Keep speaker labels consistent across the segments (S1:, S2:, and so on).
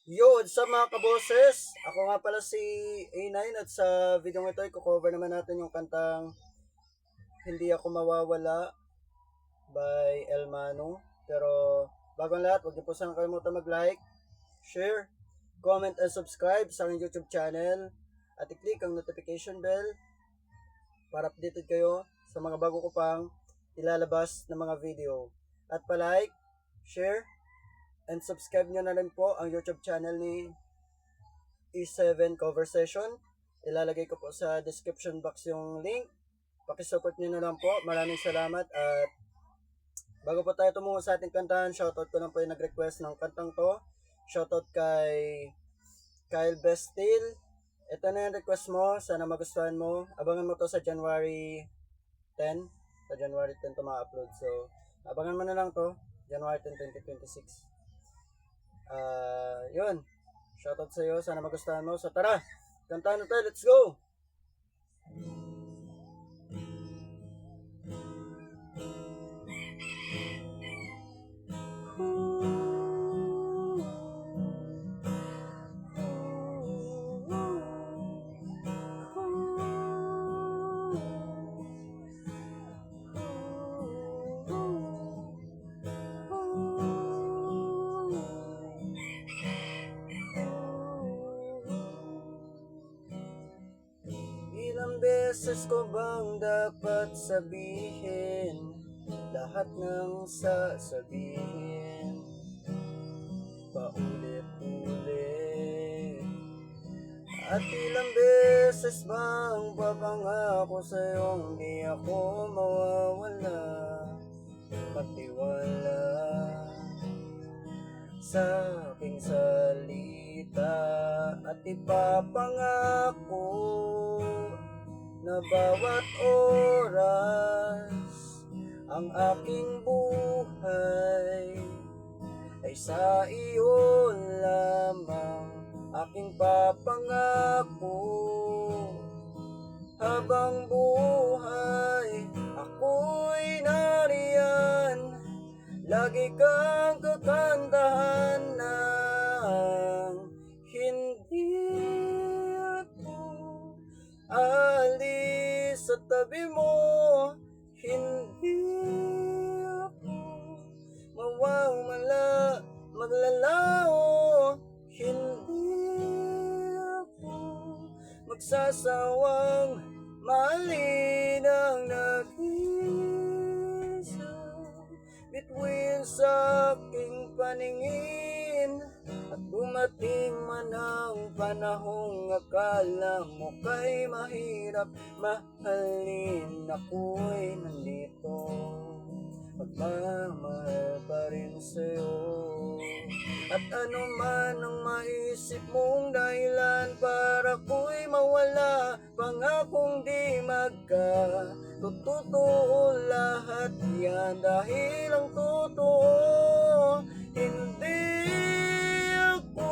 S1: Yo, sa mga kaboses, ako nga pala si A9 at sa video ito ay cover naman natin yung kantang Hindi Ako Mawawala by El Manu. Pero bago ang lahat, huwag niyo po sana kalimutan mag-like, share, comment, and subscribe sa aking YouTube channel at i-click ang notification bell para updated kayo sa mga bago ko pang ilalabas na mga video. At pa-like, share, and subscribe nyo na rin po ang YouTube channel ni E7 Cover Session. Ilalagay ko po sa description box yung link. Pakisupport nyo na lang po. Maraming salamat. At bago po tayo tumungo sa ating kantahan, shoutout ko lang po yung nag-request ng kantang to. Shoutout kay Kyle Bestil. Ito na yung request mo. Sana magustuhan mo. Abangan mo to sa January 10. Sa January 10 to ma-upload. So, abangan mo na lang to. January 10, 2026. Yun. Shoutout sa iyo. Sana magustuhan mo. So, tara. Kantahan na tayo. Let's go! Ilang beses ko bang dapat sabihin lahat ng sasabihin paulit-ulit? At ilang beses bang papangako sa'yong di ako mawawala? Magtiwala sa aking salita at ipapangako na bawat oras ang aking buhay ay sa iyo lamang. Aking papangako habang buhay ako'y nariyan, lagi kang kakantahan ng hindi ako alis sa tabi mo, hindi ako mawawala, maglalao, hindi ako magsasawang mahalin ang nag-iisa bituin sa aking paningin. At dumating man ang panahong akala mo kay mahirap mahalin, ako'y nandito, magmamahal pa rin sa'yo. At ano man ang maisip mong dahilan para ko'y mawala, pangakong di magkatotoo lahat yan, dahil ang totoo hindi ako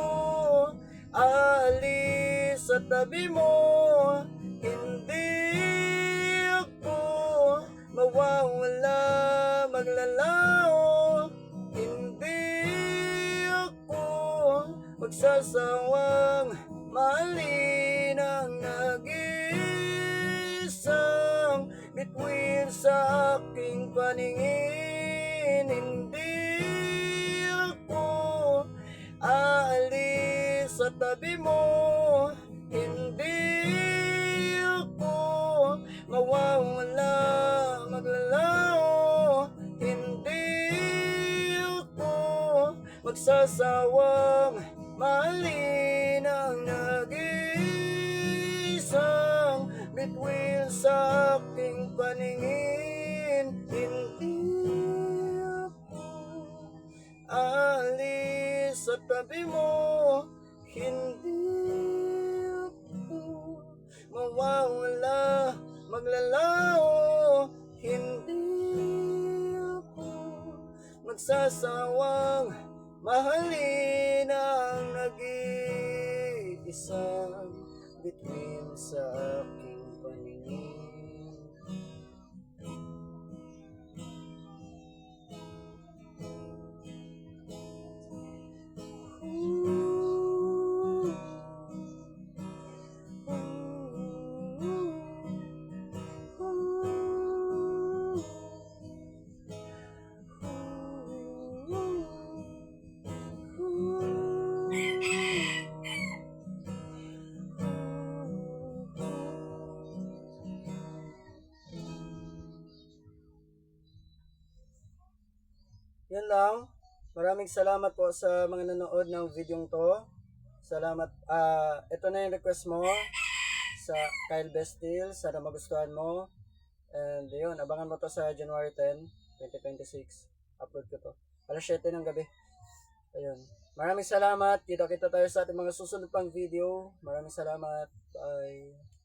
S1: aalis sa tabi mo, hindi ako mawawala, maglalao, hindi ako magsasawang mahalin ang nag-iisang bituin sa aking paningin. Hindi ako aalis sa tabi mo, hindi ako mawawala, maglalao, hindi ako magsasawang mahalin ang nag-iisang bituin sa aking paningin. Hindi ako aalis sa tabi mo, hindi ako mawawala, maglalao, hindi ako magsasawang mahalin ang nag-iisang bituin sa aking paningin. Ooh. Yun lang. Maraming salamat po sa mga nanood ng video to. Salamat. Ito na yung request mo sa Kyle Bestil. Sana magustuhan mo. And yun, abangan mo to sa January 10, 2026. Upload ko to. Alas 7 ng gabi. Ayun. Maraming salamat. Kita-kita tayo sa ating mga susunod pang video. Maraming salamat. Bye.